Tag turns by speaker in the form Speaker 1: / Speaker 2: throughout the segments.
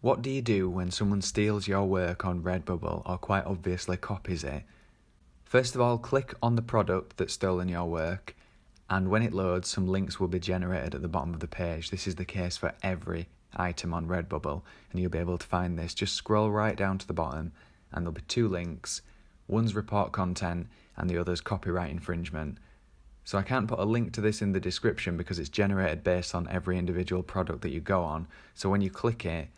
Speaker 1: What do you do when someone steals your work on Redbubble or quite obviously copies it? First of all, click on the product that's stolen your work, and when it loads, some links will be generated at the bottom of the page. This is the case for every item on Redbubble, and you'll be able to find this. Just scroll right down to the bottom, and there'll be two links. One's report content, and the other's copyright infringement. So I can't put a link to this in the description because it's generated based on every individual product that you go on. So when you click it,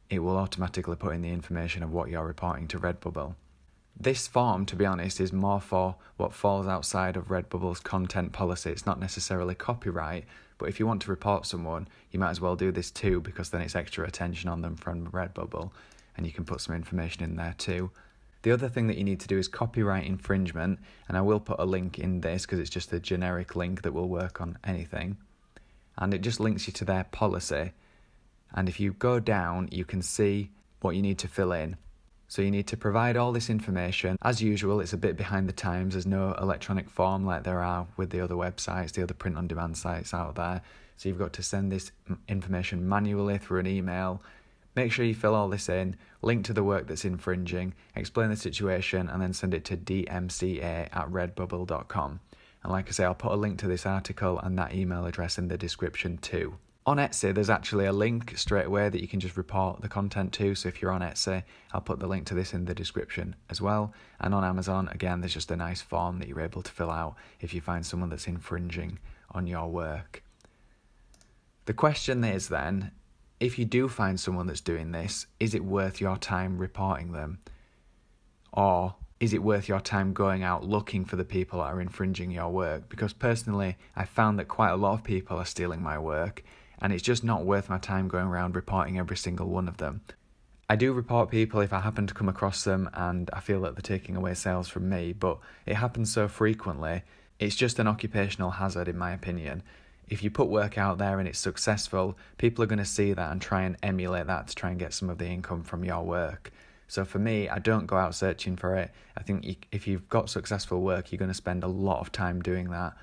Speaker 1: it will automatically put in the information of what you're reporting to Redbubble. This form, to be honest, is more for what falls outside of Redbubble's content policy. It's not necessarily copyright, but if you want to report someone, you might as well do this too, because then it's extra attention on them from Redbubble, and you can put some information in there too. The other thing that you need to do is copyright infringement, and I will put a link in this because it's just a generic link that will work on anything. And it just links you to their policy. And if you go down, you can see what you need to fill in. So you need to provide all this information. As usual, it's a bit behind the times. There's no electronic form like there are with the other websites, the other print-on-demand sites out there. So you've got to send this information manually through an email. Make sure you fill all this in, link to the work that's infringing, explain the situation, and then send it to dmca@redbubble.com. And like I say, I'll put a link to this article and that email address in the description too. On Etsy, there's actually a link straight away that you can just report the content to. So if you're on Etsy, I'll put the link to this in the description as well. And on Amazon, again, there's just a nice form that you're able to fill out if you find someone that's infringing on your work. The question is then, if you do find someone that's doing this, is it worth your time reporting them? Or is it worth your time going out looking for the people that are infringing your work? Because personally, I found that quite a lot of people are stealing my work, and it's just not worth my time going around reporting every single one of them. I do report people if I happen to come across them and I feel that they're taking away sales from me, but it happens so frequently, it's just an occupational hazard in my opinion. If you put work out there and it's successful, people are going to see that and try and emulate that to try and get some of the income from your work. So for me, I don't go out searching for it. I think if you've got successful work, you're going to spend a lot of time doing that.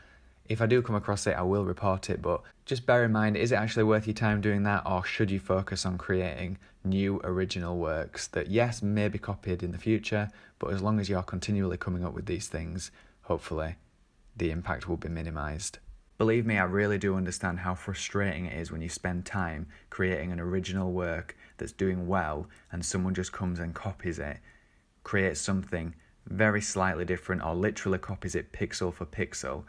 Speaker 1: If I do come across it, I will report it, but just bear in mind, is it actually worth your time doing that, or should you focus on creating new original works that, yes, may be copied in the future, but as long as you're continually coming up with these things, hopefully the impact will be minimised. Believe me, I really do understand how frustrating it is when you spend time creating an original work that's doing well and someone just comes and copies it, creates something very slightly different, or literally copies it pixel for pixel.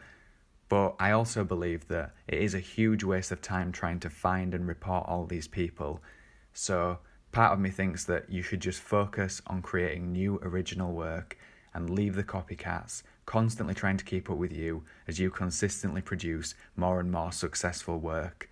Speaker 1: But I also believe that it is a huge waste of time trying to find and report all these people. So part of me thinks that you should just focus on creating new original work and leave the copycats constantly trying to keep up with you as you consistently produce more and more successful work.